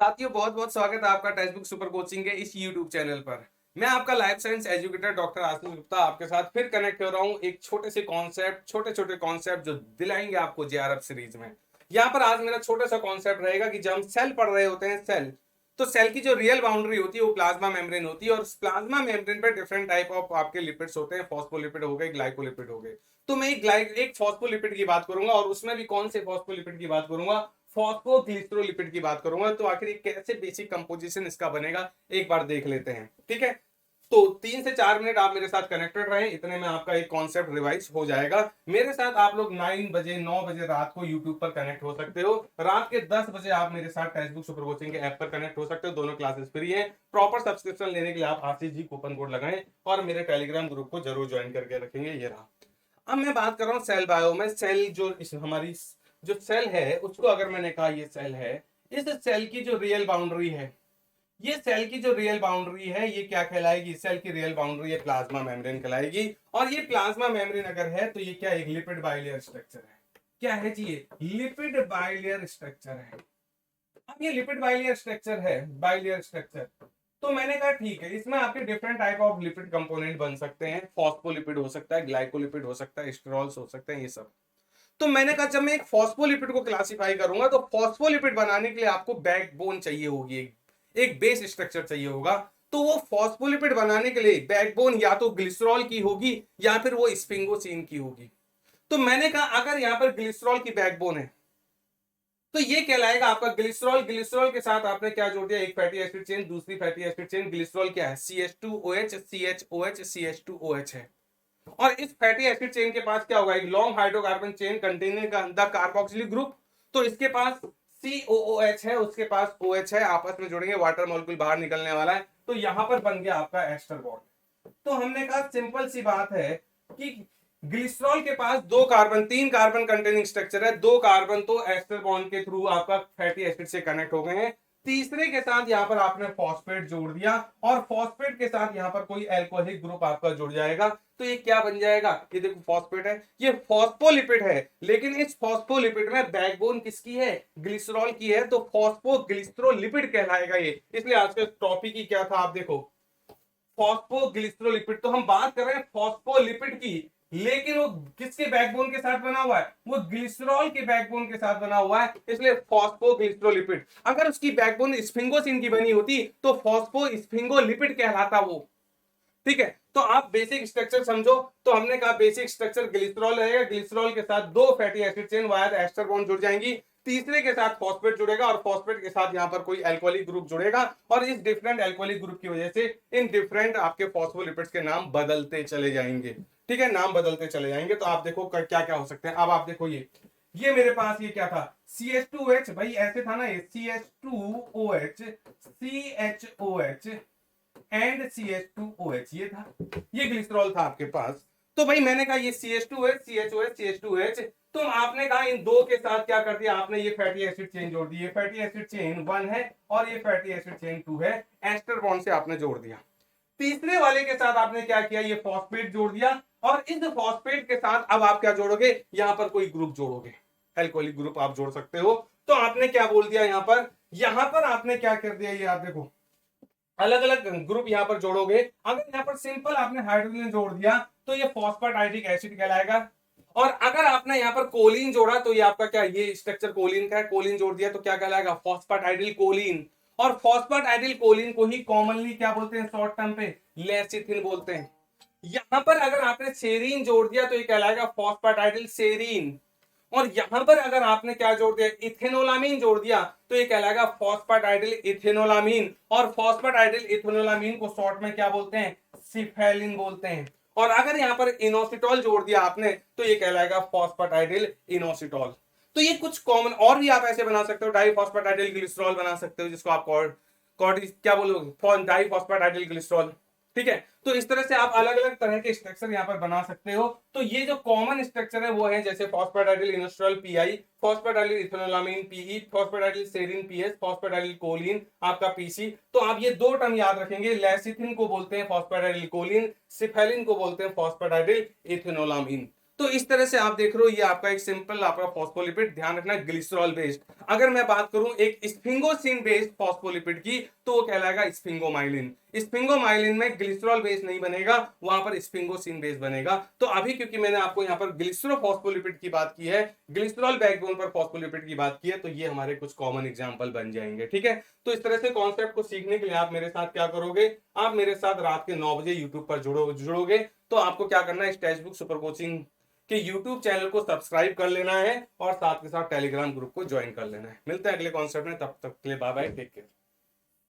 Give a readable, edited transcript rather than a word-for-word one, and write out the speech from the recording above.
साथियों, बहुत बहुत स्वागत है आपका टेक्स्ट बुक सुपर कोचिंग के इस यूट्यूब चैनल पर। मैं आपका life science educator doctor Ashish Gupta आपके साथ फिर कनेक्ट हो रहा हूँ एक छोटे छोटे कॉन्सेप्ट जो दिलाएंगे आपको जेआरएफ सीरीज में। यहाँ पर आज मेरा छोटा सा कॉन्सेप्ट रहेगा कि जब हम सेल पढ़ रहे होते हैं, सेल तो सेल की जो रियल बाउंड्री होती है वो प्लाज्मा मेम्ब्रेन होती है, और प्लाज्मा मेम्ब्रेन पर डिफरेंट टाइप ऑफ आपके लिपिड्स होते हैं। फॉस्फोलिपिड हो गए, ग्लाइकोलिपिड हो गए। तो मैं एक फॉस्फोलिपिड की बात करूंगा, और उसमें भी कौन से फॉस्फोलिपिड की बात करूंगा, फॉस्फोग्लिसरोलिपिड की बात करूंगा। तो आखिर कैसे बेसिक कंपोजिशन इसका बनेगा एक बार देख लेते हैं, ठीक है। तो 3 से 4 मिनट आप मेरे साथ कनेक्टेड रहें, इतने में आपका एक कॉन्सेप्ट रिवाइज हो जाएगा। मेरे साथ आप लोग 9 बजे रात को यूट्यूब पर कनेक्ट हो सकते हो। रात के 10 बजे आप मेरे साथ टेक्स्ट बुक सुपर कोचिंग के ऐप पर कनेक्ट हो सकते हो। दोनों क्लासेस फ्री है। प्रॉपर सब्सक्रिप्शन लेने के लिए आप आशीष जी कूपन कोड लगाएं और मेरे टेलीग्राम ग्रुप को जरूर ज्वाइन करके रखेंगे। ये रहा। अब मैं बात कर रहा हूँ सेल बायो में। सेल जो हमारी जो सेल है उसको अगर मैंने कहा ये सेल है, इस सेल की जो रियल बाउंड्री है, ये सेल की जो रियल बाउंड्री है ये क्या कहलाएगी? सेल की रियल बाउंड्री है प्लाज्मा मेम्ब्रेन कहलाएगी। और ये प्लाज्मा मेम्ब्रेन अगर है तो ये क्या, एक लिपिड बाइलेयर स्ट्रक्चर है। क्या है जी? ये लिपिड बाइलेयर स्ट्रक्चर है। अब ये लिपिड बाइलेयर स्ट्रक्चर है, बाइलेयर स्ट्रक्चर। तो मैंने कहा ठीक है, इसमें आपके different type of lipid component बन सकते हैं। फॉस्फोलिपिड हो सकता है, ग्लाइकोलिपिड हो सकता है, स्टेरॉल्स हो सकते हैं, ये सब। तो मैंने कहा जब मैं एक फॉस्फोलिपिड को क्लासिफाई करूंगा तो फॉस्फोलिपिड बनाने के लिए आपको बैकबोन चाहिए होगी, एक बेस स्ट्रक्चर चाहिए होगा। तो वो फॉस्फोलिपिड बनाने के लिए बैकबोन या तो ग्लिसरॉल की होगी या फिर वो स्पिंगोसिन की होगी। तो मैंने कहा अगर यहां पर ग्लिसरॉल की बैकबोन है तो ये कहलाएगा आपका ग्लिसरॉल। ग्लिसरॉल के साथ आपने क्या जोड़ दिया? एक फैटी एसिड चेन, दूसरी फैटी एसिड चेन। ग्लिसरॉल क्या है? CH2OH, CHOH, CH2OH है। और इस फैटी एसिड चेन के पास क्या होगा? एक long hydrocarbon chain containing the carboxylic group. तो इसके पास COOH है, उसके पास OH है, आपस में जुड़ेंगे, वाटर मॉलिक्यूल बाहर निकलने वाला है। तो यहां पर बन गया आपका एस्टर बॉन्ड। तो हमने कहा सिंपल सी बात है कि ग्लिसरॉल के पास 2 कार्बन, 3 कार्बन कंटेनिंग स्ट्रक्चर है। 2 कार्बन तो एस्टर बॉन्ड के थ्रू आपका फैटी एसिड से कनेक्ट हो गए हैं। तीसरे के साथ यहां पर आपने फॉस्फेट जोड़ दिया, और फॉस्फेट के साथ यहां पर कोई एल्कोहलिक ग्रुप आपका जुड़ जाएगा। तो ये क्या बन जाएगा? ये देखो फॉस्फेट है, ये फॉस्फोलिपिड है। लेकिन इस फॉस्फोलिपिड में बैकबोन किसकी है? ग्लिसरॉल की है। तो फॉस्फोग्लिसरोलिपिड कहलाएगा ये। इसलिए आज का टॉपिक ही क्या था आप देखो, फॉस्फोग्लिसरोलिपिड। तो हम बात कर रहे हैं फॉस्फोलिपिड की, लेकिन वो किसके बैकबोन के साथ बना हुआ है? वो ग्लिसरॉल के बैकबोन के साथ बना हुआ है, इसलिए फॉस्फोग्लिसरोलिपिड। अगर उसकी बैकबोन स्फिंगोसिन की बनी होती तो फॉस्फोस्फिंगोलिपिड कहलाता वो, ठीक है। तो आप बेसिक स्ट्रक्चर समझो। तो हमने कहा बेसिक स्ट्रक्चर ग्लिसरॉल रहेगा, ग्लिसरॉल के साथ 2 fatty acid chain via ester bond जुड़ जाएंगी। तीसरे के साथ फॉस्फेट जुड़ेगा, और फॉस्फेट के साथ यहां पर कोई अल्कोहलिक ग्रुप जुड़ेगा, और इस डिफरेंट अल्कोहलिक ग्रुप की वजह से इन डिफरेंट आपके फॉस्फोलिपिड्स के नाम बदलते चले जाएंगे, ठीक है, नाम बदलते चले जाएंगे। तो आप देखो क्या क्या हो सकते हैं। अब आप देखो ये मेरे पास ये क्या था? CH2OH, भाई ऐसे था ना, ये CH2OH, CHOH एंड CH2OH, ये था, ये ग्लिसरॉल था आपके पास। तो भाई मैंने कहा ये CH2OH, CHOH, CH2OH। तो आपने कहा इन दो के साथ क्या कर दिया आपने? ये फैटी एसिड चेन जोड़ दी। ये फैटी एसिड चेन 1 है और ये फैटी एसिड चेन 2 है, एस्टर बॉन्ड से आपने जोड़ दिया। तीसरे वाले के साथ आपने क्या किया? ये फॉस्फेट जोड़ दिया, और इस फॉस्फेट के साथ अब आप क्या जोड़ोगे? यहां पर कोई ग्रुप जोड़ोगे, अल्कोहलिक ग्रुप आप जोड़ सकते हो। तो आपने क्या बोल दिया यहां पर आपने क्या कर दिया? ये आप देखो अलग अलग ग्रुप यहां पर जोड़ोगे। अगर यहां पर सिंपल आपने हाइड्रोजन जोड़ दिया तो ये फॉस्फेटाइडिक एसिड कहलाएगा। और अगर आपने यहां पर कोलिन जोड़ा तो ये आपका क्या, ये स्ट्रक्चर कोलिन का है। कोलिन जोड़ दिया तो क्या कहलाएगा? फॉस्फेटाइडिल कोलिन। और फॉस्फेटाइडिल कोलिन को ही कॉमनली क्या बोलते हैं शॉर्ट टर्म पे? लेसिथिन बोलते हैं। यहां पर अगर आपने सेरीन जोड़ दिया तो ये कहलाएगा फॉस्फेटाइडिल सेरीन। और यहां पर अगर आपने क्या जोड़ दिया? इथेनोलामीन जोड़ दिया तो ये कहलाएगा फॉस्फेटाइडिल इथेनोलामीन। और फॉस्फेटाइडिल इथेनोलामीन को शॉर्ट में क्या बोलते हैं? सिफेलिन बोलते हैं। और अगर यहां पर इनोसिटॉल जोड़ दिया आपने तो ये कहलाएगा फॉस्फेटाइडिल इनोसिटॉल। तो ये कुछ कॉमन और भी आप ऐसे बना सकते हो। डाइफॉस्फेटाइडिल ग्लिसरॉल बना सकते हो, जिसको आप क्या बोलोगे? डाइफॉस्फेटाइडिल ग्लिसरॉल, ठीक है। तो इस तरह से आप अलग अलग तरह के स्ट्रक्चर यहां पर बना सकते हो। तो ये जो कॉमन स्ट्रक्चर है वो है जैसे phosphatidyl inositol PI, phosphatidyl ethanolamine PE, phosphatidyl serine PS, phosphatidyl choline आपका PC। तो आप ये 2 टर्म याद रखेंगे, लेसिथिन को बोलते हैं फॉस्फेटाइडिल कोलिन, सिफेलिन को बोलते हैं फॉस्फेटाइडिल इथेनोलामीन। तो इस तरह से आप देख रहे हो ये आपका एक सिंपल आपका फॉस्फोलिपिड, ध्यान रखना ग्लिसरॉल बेस्ड। अगर मैं बात करूं एक स्फिंगोसिन बेस्ड फॉस्फोलिपिड की, तो वो कहलाएगा स्फिंगोमाइलिन। स्फिंगोमाइलिन में ग्लिसरॉल बेस नहीं बनेगा, वहां पर स्फिंगोसिन बेस बनेगा। तो अभी क्योंकि मैंने आपको यहां पर ग्लिसरोफॉस्फोलिपिड की बात की है, ग्लिसरॉल बैकबोन पर फॉस्फोलिपिड की बात की है, तो ये हमारे कुछ कॉमन एग्जांपल बन जाएंगे। ठीक है, तो इस तरह से कॉन्सेप्ट को सीखने के लिए आप मेरे साथ क्या करोगे, आप मेरे साथ रात के 9 बजे यूट्यूब पर जुड़ोगे। तो आपको क्या करना है, टेक्स्ट सुपर कोचिंग कि यूट्यूब चैनल को सब्सक्राइब कर लेना है और साथ के साथ टेलीग्राम ग्रुप को ज्वाइन कर लेना है। मिलते हैं अगले कॉन्सेप्ट में, तब तक के लिए बाय बाय, टेक केयर।